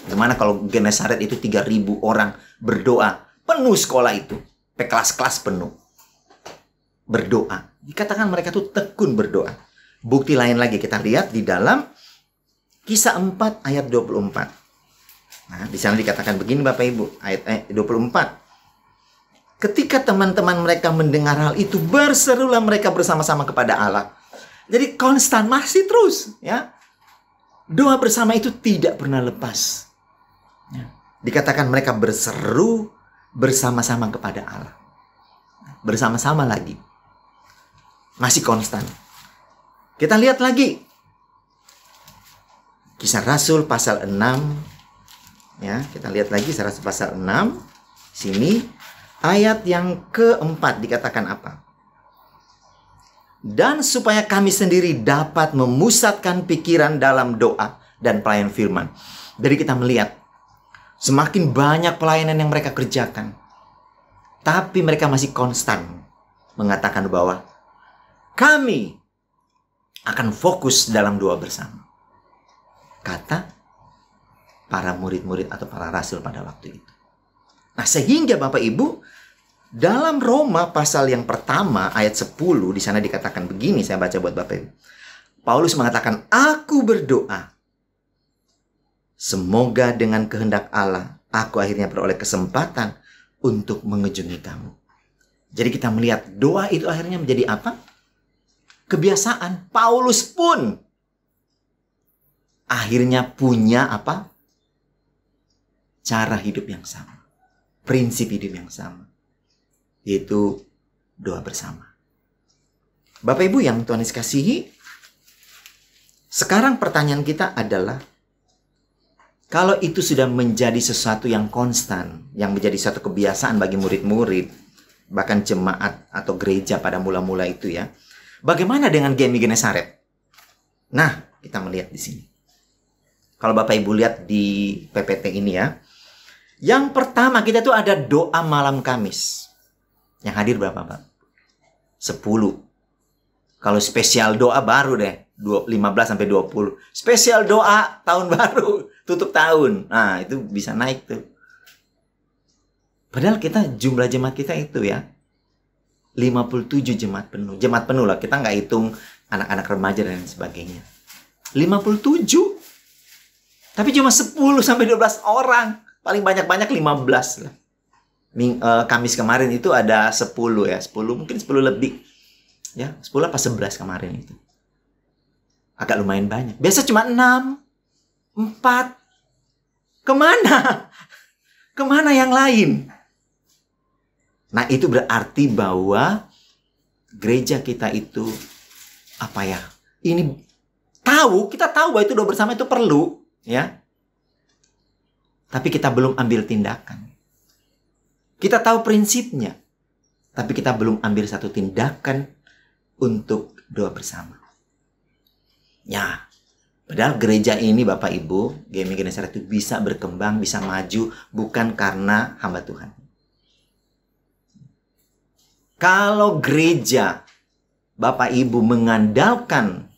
Gimana kalau Genesaret itu 3.000 orang berdoa, penuh sekolah itu, kelas-kelas penuh berdoa. Dikatakan mereka tuh tekun berdoa. Bukti lain lagi kita lihat di dalam Kisah 4 ayat 24. Nah, di sana dikatakan begini Bapak Ibu, ayat 24. Ketika teman-teman mereka mendengar hal itu, berserulah mereka bersama-sama kepada Allah. Jadi konstan, masih terus Doa bersama itu tidak pernah lepas. Dikatakan mereka berseru bersama-sama kepada Allah. Bersama-sama lagi. Masih konstan. Kita lihat lagi Kisah Rasul pasal 6. Kita lihat lagi Kisah Rasul pasal 6. Sini ayat yang keempat dikatakan apa? Dan supaya kami sendiri dapat memusatkan pikiran dalam doa dan pelayanan firman. Jadi kita melihat semakin banyak pelayanan yang mereka kerjakan, tapi mereka masih konstan mengatakan bahwa kami akan fokus dalam doa bersama. Kata para murid-murid atau para rasul pada waktu itu. Nah, sehingga Bapak Ibu, dalam Roma pasal yang pertama ayat 10 di sana dikatakan begini, saya baca buat Bapak Ibu. Paulus mengatakan, aku berdoa semoga dengan kehendak Allah aku akhirnya beroleh kesempatan untuk mengunjungi kamu. Jadi kita melihat doa itu akhirnya menjadi apa? Kebiasaan. Paulus pun akhirnya punya apa? Cara hidup yang sama. Prinsip hidup yang sama. Yaitu doa bersama. Bapak Ibu yang Tuhan Yesus kasihi, sekarang pertanyaan kita adalah, kalau itu sudah menjadi sesuatu yang konstan, yang menjadi suatu kebiasaan bagi murid-murid, bahkan jemaat atau gereja pada mula-mula itu bagaimana dengan GMI Genesaret? Nah, kita melihat di sini. Kalau Bapak Ibu lihat di PPT ini yang pertama kita tuh ada doa malam Kamis. Yang hadir berapa Pak? 10. Kalau spesial doa baru deh, 15 sampai 20. Spesial doa tahun baru, tutup tahun. Nah, itu bisa naik tuh. Padahal kita jumlah jemaat kita itu 57 jemaat penuh. Jemaat penuh lah, kita nggak hitung anak-anak remaja dan sebagainya. 57. Tapi cuma 10 sampai 12 orang. Paling banyak-banyak 15 lah. Kamis kemarin itu ada 10 10 mungkin 10 lebih. 10 apa 11 kemarin itu. Agak lumayan banyak. Biasa cuma 6, 4. Kemana? Kemana yang lain? Nah, itu berarti bahwa gereja kita itu ini kita tahu bahwa itu doa bersama itu perlu, tapi kita belum ambil tindakan. Kita tahu prinsipnya, tapi kita belum ambil satu tindakan untuk doa bersama. Padahal gereja ini Bapak Ibu, GMI Genesaret itu bisa berkembang, bisa maju, bukan karena hamba Tuhan. Kalau gereja, Bapak Ibu mengandalkan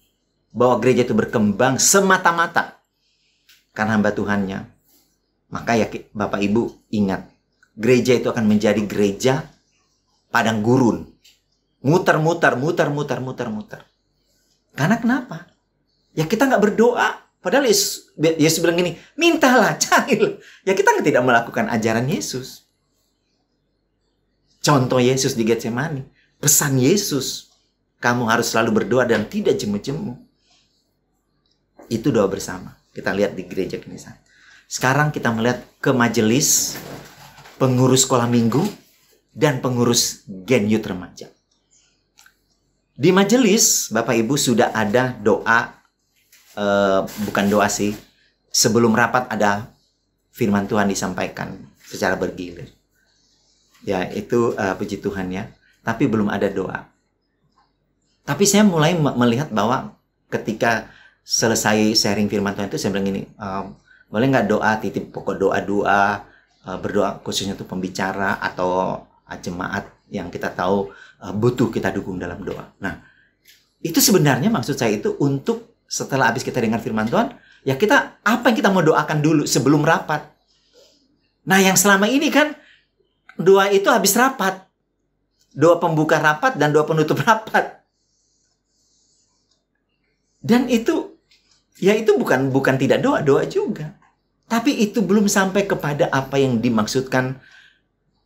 bahwa gereja itu berkembang semata-mata karena hamba Tuhannya, maka ya Bapak Ibu ingat, gereja itu akan menjadi gereja padang gurun. Muter-muter. Karena kenapa? Ya kita nggak berdoa. Padahal Yesus bilang gini, mintalah, carilah. Ya kita tidak melakukan ajaran Yesus. Contoh Yesus di Getsemani. Pesan Yesus, kamu harus selalu berdoa dan tidak jemu-jemu. Itu doa bersama. Kita lihat di gereja Kinisan. Sekarang kita melihat ke majelis, pengurus sekolah minggu, dan pengurus Gen Youth Remaja. Di majelis, Bapak Ibu sudah ada doa, bukan doa sih, sebelum rapat ada firman Tuhan disampaikan secara bergilir. Ya, itu puji Tuhan ya. Tapi belum ada doa. Tapi saya mulai melihat bahwa ketika selesai sharing firman Tuhan itu, saya bilang gini, boleh nggak doa, titip pokok doa-doa, berdoa khususnya untuk pembicara atau jemaat yang kita tahu butuh kita dukung dalam doa. Nah, itu sebenarnya maksud saya itu untuk setelah habis kita dengar firman Tuhan, ya kita, apa yang kita mau doakan dulu sebelum rapat. Nah, yang selama ini kan, doa itu habis rapat. Doa pembuka rapat dan doa penutup rapat. Dan itu, ya itu bukan tidak doa juga. Tapi itu belum sampai kepada apa yang dimaksudkan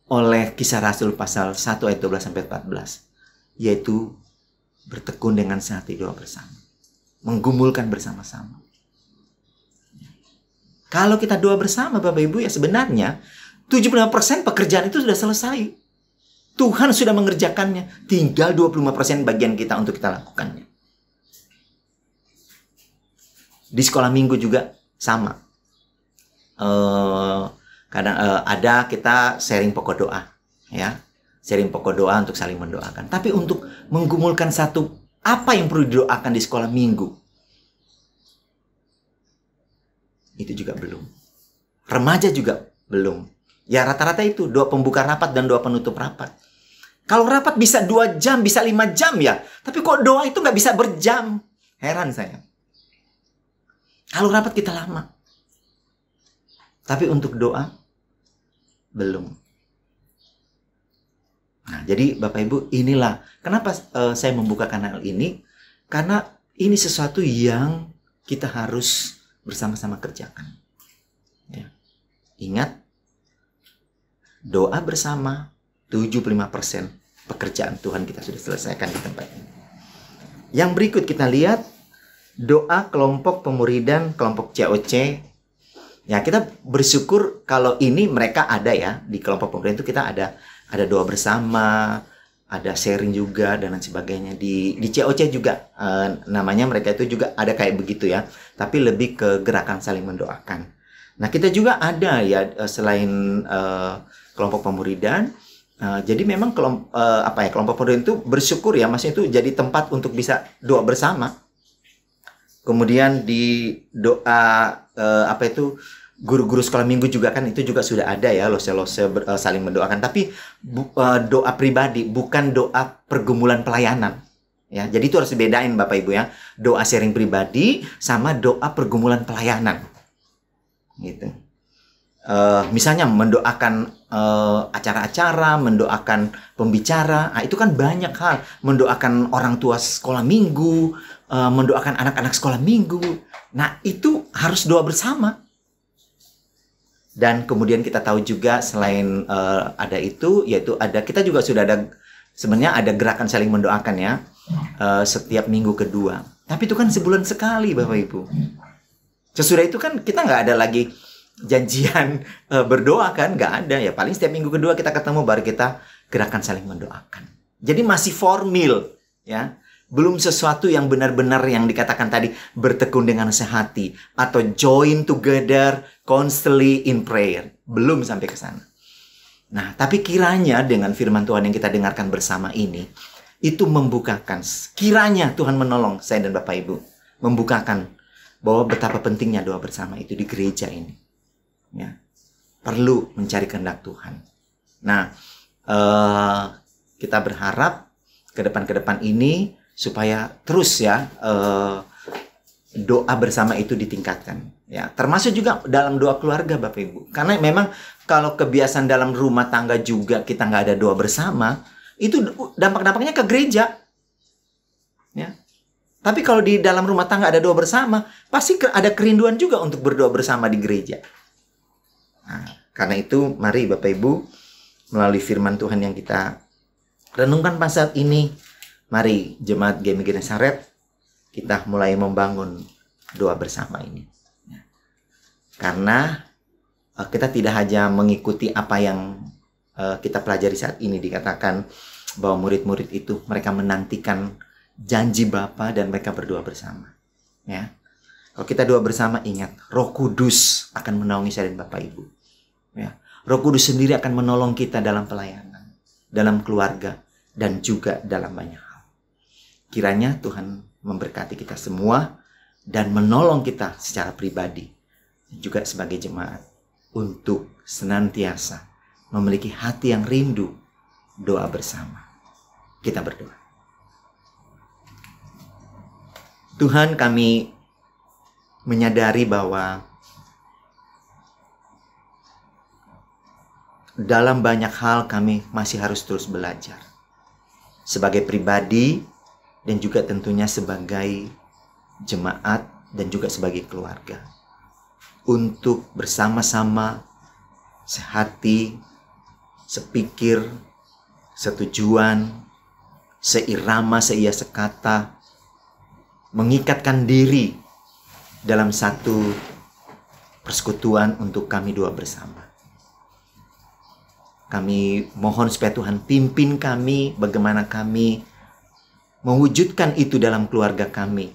oleh Kisah Rasul pasal 1 ayat 12-14. Yaitu bertekun dengan sehati doa bersama. Menggumulkan bersama-sama. Kalau kita doa bersama Bapak Ibu, ya sebenarnya 75% pekerjaan itu sudah selesai. Tuhan sudah mengerjakannya. Tinggal 25% bagian kita untuk kita lakukannya. Di sekolah minggu juga sama. Kadang ada kita sharing pokok doa, ya, sharing pokok doa untuk saling mendoakan. Tapi untuk menggumulkan satu apa yang perlu didoakan di sekolah minggu, itu juga belum. Remaja juga belum. Ya rata-rata itu doa pembuka rapat dan doa penutup rapat. Kalau rapat bisa 2 jam, bisa 5 jam ya. Tapi kok doa itu nggak bisa berjam? Heran saya. Kalau rapat kita lama. Tapi untuk doa, belum. Nah, jadi Bapak Ibu, inilah kenapa saya membuka kanal ini. Karena ini sesuatu yang kita harus bersama-sama kerjakan. Ya. Ingat, doa bersama 75% pekerjaan Tuhan kita sudah selesaikan di tempat ini. Yang berikut kita lihat, doa kelompok pemuridan, kelompok COC. Ya, kita bersyukur kalau ini mereka ada ya, di kelompok pemuridan itu kita ada doa bersama, ada sharing juga dan lain sebagainya. Di COC juga namanya mereka itu juga ada kayak begitu ya, tapi lebih ke gerakan saling mendoakan. Nah, kita juga ada ya selain kelompok pemuridan. Jadi memang kelompok pemuridan itu bersyukur ya, maksudnya itu jadi tempat untuk bisa doa bersama. Kemudian di doa guru-guru sekolah minggu juga kan itu juga sudah ada ya, lose-lose saling mendoakan. Tapi doa pribadi, bukan doa pergumulan pelayanan. Ya, jadi itu harus dibedain Bapak Ibu ya. Doa sharing pribadi sama doa pergumulan pelayanan. Gitu. Misalnya mendoakan acara-acara, mendoakan pembicara, itu kan banyak hal. Mendoakan orang tua sekolah minggu, mendoakan anak-anak sekolah minggu. Nah, itu harus doa bersama. Dan kemudian kita tahu juga selain ada itu, yaitu kita juga sudah ada, sebenarnya ada gerakan saling mendoakan ya, setiap minggu kedua. Tapi itu kan sebulan sekali Bapak Ibu. Sesudah itu kan kita nggak ada lagi janjian berdoa kan, nggak ada ya. Paling setiap minggu kedua kita ketemu baru kita gerakan saling mendoakan. Jadi masih formal ya, belum sesuatu yang benar-benar yang dikatakan tadi bertekun dengan sehati atau join together constantly in prayer, belum sampai ke sana. Nah, tapi kiranya dengan firman Tuhan yang kita dengarkan bersama ini itu membukakan, kiranya Tuhan menolong saya dan Bapak Ibu membukakan bahwa betapa pentingnya doa bersama itu di gereja ini. Ya, perlu mencari kehendak Tuhan. Nah, kita berharap ke depan ini supaya terus ya doa bersama itu ditingkatkan. Ya, termasuk juga dalam doa keluarga Bapak Ibu. Karena memang kalau kebiasaan dalam rumah tangga juga kita nggak ada doa bersama, itu dampak-dampaknya ke gereja. Ya. Tapi kalau di dalam rumah tangga ada doa bersama, pasti ada kerinduan juga untuk berdoa bersama di gereja. Nah, karena itu mari Bapak Ibu, melalui firman Tuhan yang kita renungkan pada saat ini, mari jemaat GMI Genesaret, kita mulai membangun doa bersama ini. Karena kita tidak hanya mengikuti apa yang kita pelajari saat ini, dikatakan bahwa murid-murid itu mereka menantikan janji Bapa dan mereka berdoa bersama. Ya. Kalau kita doa bersama, ingat, Roh Kudus akan menaungi saya dan Bapak Ibu. Ya. Roh Kudus sendiri akan menolong kita dalam pelayanan, dalam keluarga, dan juga dalam banyak hal. Kiranya Tuhan memberkati kita semua dan menolong kita secara pribadi, juga sebagai jemaat, untuk senantiasa memiliki hati yang rindu doa bersama. Kita berdoa. Tuhan, kami menyadari bahwa dalam banyak hal kami masih harus terus belajar. Sebagai pribadi dan juga tentunya sebagai jemaat dan juga sebagai keluarga. Untuk bersama-sama sehati, sepikir, setujuan, seirama, seia sekata, mengikatkan diri dalam satu persekutuan untuk kami doa bersama. Kami mohon supaya Tuhan pimpin kami bagaimana kami mewujudkan itu dalam keluarga kami,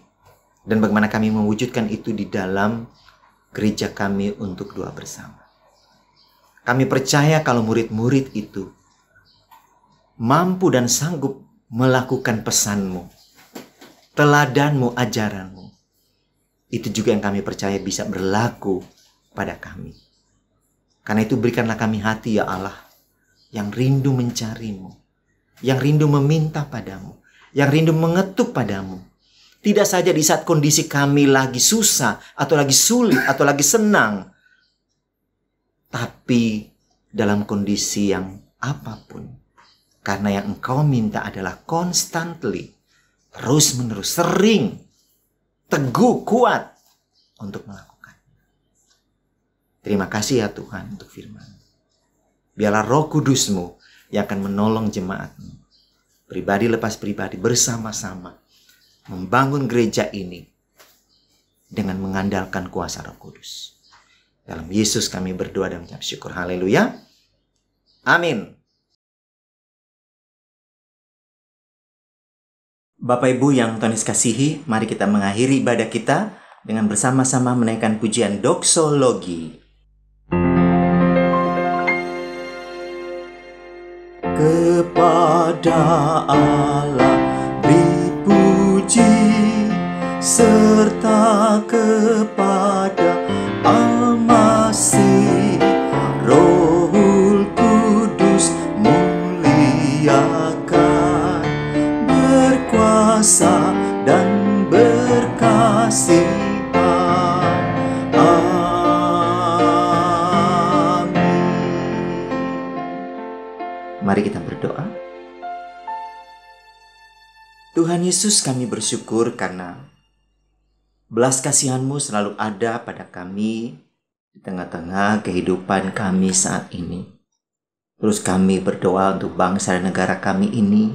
dan bagaimana kami mewujudkan itu di dalam gereja kami untuk doa bersama. Kami percaya kalau murid-murid itu mampu dan sanggup melakukan pesan-Mu, teladan-Mu, ajaran-Mu. Itu juga yang kami percaya bisa berlaku pada kami. Karena itu berikanlah kami hati ya Allah, yang rindu mencari-Mu, yang rindu meminta padamu, yang rindu mengetuk padamu. Tidak saja di saat kondisi kami lagi susah, atau lagi sulit, atau lagi senang. Tapi dalam kondisi yang apapun. Karena yang Engkau minta adalah constantly, terus-menerus, sering, teguh, kuat untuk melakukan. Terima kasih ya Tuhan untuk firman. Biarlah Roh Kudus-Mu yang akan menolong jemaat-Mu, pribadi lepas pribadi, bersama-sama membangun gereja ini dengan mengandalkan kuasa Roh Kudus. Dalam Yesus kami berdoa dan mengucap syukur. Haleluya. Amin. Bapak Ibu yang Tuhan Yesus kasihi, mari kita mengakhiri ibadah kita dengan bersama-sama menaikkan pujian doksologi. Kepada Allah beri puji, serta kepada Al-Masih, Rohul Kudus muliakan, berkuasa dan berkasihan. Mari kita berdoa. Tuhan Yesus, kami bersyukur karena belas kasihan-Mu selalu ada pada kami di tengah-tengah kehidupan kami saat ini. Terus kami berdoa untuk bangsa dan negara kami ini,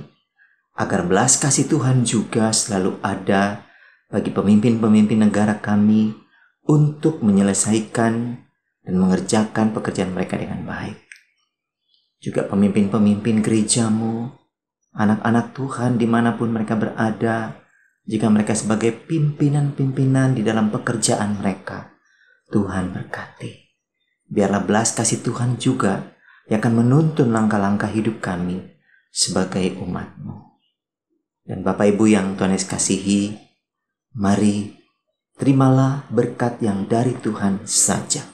agar belas kasih Tuhan juga selalu ada bagi pemimpin-pemimpin negara kami untuk menyelesaikan dan mengerjakan pekerjaan mereka dengan baik. Juga pemimpin-pemimpin gereja-Mu, anak-anak Tuhan dimanapun mereka berada, jika mereka sebagai pimpinan-pimpinan di dalam pekerjaan mereka, Tuhan berkati. Biarlah belas kasih Tuhan juga yang akan menuntun langkah-langkah hidup kami sebagai umat-Mu. Dan Bapak Ibu yang Tuhan Yesus kasihi, mari terimalah berkat yang dari Tuhan saja.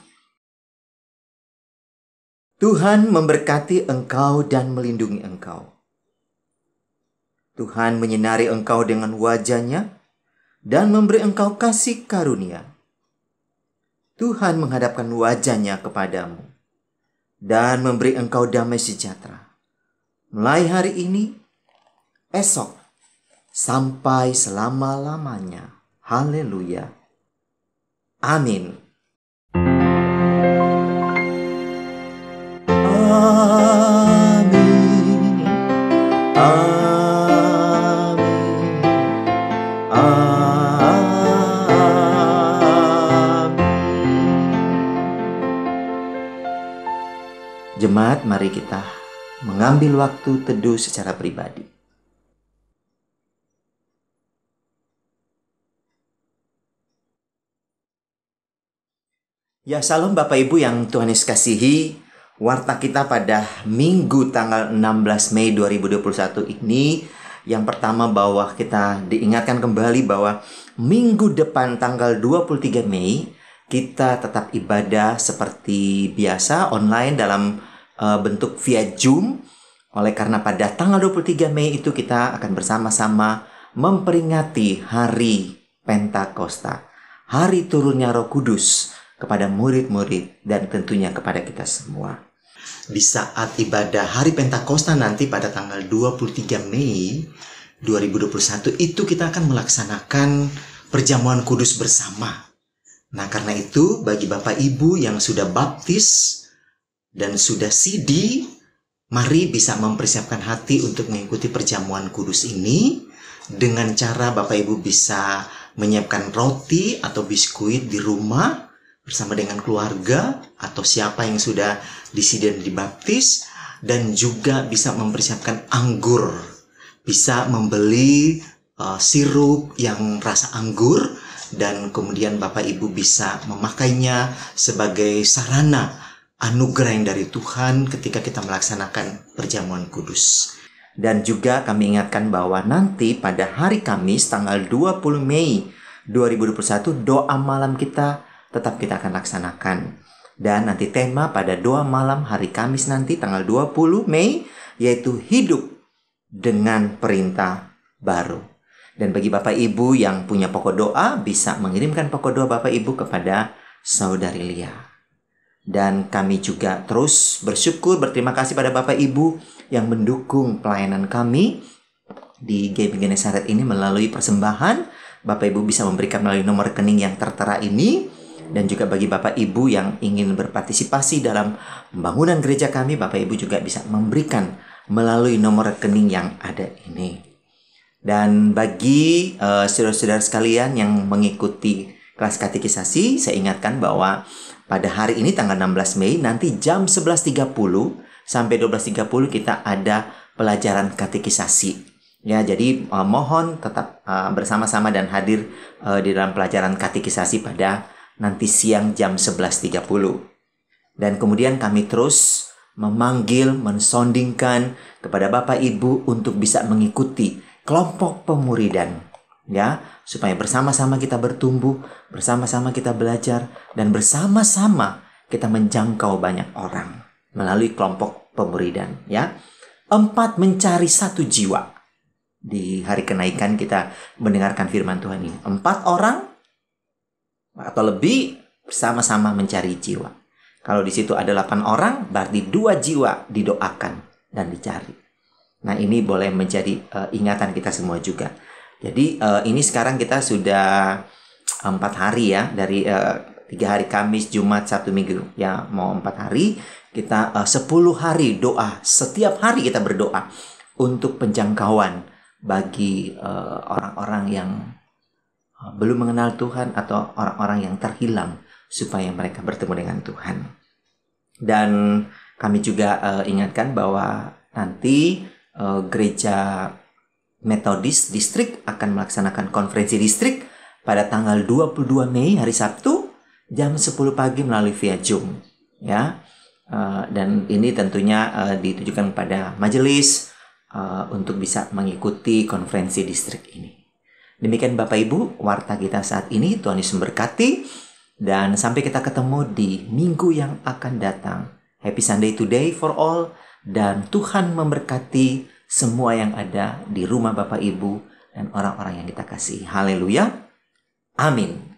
Tuhan memberkati engkau dan melindungi engkau. Tuhan menyinari engkau dengan wajah-Nya dan memberi engkau kasih karunia. Tuhan menghadapkan wajah-Nya kepadamu dan memberi engkau damai sejahtera. Mulai hari ini, esok, sampai selama-lamanya. Haleluya. Amin. Amin. Amin. Amin. Jemaat, mari kita mengambil waktu teduh secara pribadi. Ya, salam Bapak Ibu yang Tuhan Yesus kasihi. Warta kita pada Minggu tanggal 16 Mei 2021 ini, yang pertama bahwa kita diingatkan kembali bahwa minggu depan tanggal 23 Mei kita tetap ibadah seperti biasa online dalam bentuk via Zoom. Oleh karena pada tanggal 23 Mei itu kita akan bersama-sama memperingati hari Pentakosta, hari turunnya Roh Kudus kepada murid-murid dan tentunya kepada kita semua. Di saat ibadah hari Pentakosta nanti pada tanggal 23 Mei 2021 itu kita akan melaksanakan perjamuan kudus bersama. Nah, karena itu bagi Bapak Ibu yang sudah baptis dan sudah sidi, mari bisa mempersiapkan hati untuk mengikuti perjamuan kudus ini dengan cara Bapak Ibu bisa menyiapkan roti atau biskuit di rumah bersama dengan keluarga atau siapa yang sudah disidi dan dibaptis, dan juga bisa mempersiapkan anggur. Bisa membeli sirup yang rasa anggur dan kemudian Bapak Ibu bisa memakainya sebagai sarana anugerah yang dari Tuhan ketika kita melaksanakan perjamuan kudus. Dan juga kami ingatkan bahwa nanti pada hari Kamis tanggal 20 Mei 2021 doa malam kita tetap kita akan laksanakan. Dan nanti tema pada doa malam hari Kamis nanti tanggal 20 Mei yaitu hidup dengan perintah baru. Dan bagi Bapak Ibu yang punya pokok doa bisa mengirimkan pokok doa Bapak Ibu kepada Saudari Lia. Dan kami juga terus bersyukur, berterima kasih pada Bapak Ibu yang mendukung pelayanan kami di GBI Genesaret ini melalui persembahan. Bapak Ibu bisa memberikan melalui nomor rekening yang tertera ini. Dan juga bagi Bapak Ibu yang ingin berpartisipasi dalam pembangunan gereja kami, Bapak Ibu juga bisa memberikan melalui nomor rekening yang ada ini. Dan bagi saudara-saudara sekalian yang mengikuti kelas katekisasi, saya ingatkan bahwa pada hari ini tanggal 16 Mei nanti jam 11.30 sampai 12.30 kita ada pelajaran katekisasi. Ya, jadi mohon tetap bersama-sama dan hadir di dalam pelajaran katekisasi pada nanti siang jam 11.30. Dan kemudian kami terus memanggil, mensondingkan kepada Bapak Ibu untuk bisa mengikuti kelompok pemuridan. Ya, supaya bersama-sama kita bertumbuh, bersama-sama kita belajar, dan bersama-sama kita menjangkau banyak orang melalui kelompok pemuridan. Ya, 4 mencari 1 jiwa. Di hari kenaikan kita mendengarkan firman Tuhan ini. 4 orang atau lebih bersama-sama mencari jiwa. Kalau di situ ada 8 orang, berarti 2 jiwa didoakan dan dicari. Nah, ini boleh menjadi ingatan kita semua juga. Jadi ini sekarang kita sudah 4 hari ya, dari 3 hari Kamis, Jumat, Sabtu, Minggu. Ya, mau 4 hari, kita 10 hari doa. Setiap hari kita berdoa untuk penjangkauan bagi orang-orang yang belum mengenal Tuhan atau orang-orang yang terhilang supaya mereka bertemu dengan Tuhan. Dan kami juga ingatkan bahwa nanti gereja Metodis distrik akan melaksanakan konferensi distrik pada tanggal 22 Mei hari Sabtu jam 10 pagi melalui via Zoom. Ya, dan ini tentunya ditujukan pada majelis untuk bisa mengikuti konferensi distrik ini. Demikian Bapak Ibu, warta kita saat ini. Tuhan Yesus memberkati. Dan sampai kita ketemu di minggu yang akan datang. Happy Sunday today for all. Dan Tuhan memberkati semua yang ada di rumah Bapak Ibu dan orang-orang yang kita kasihi. Haleluya. Amin.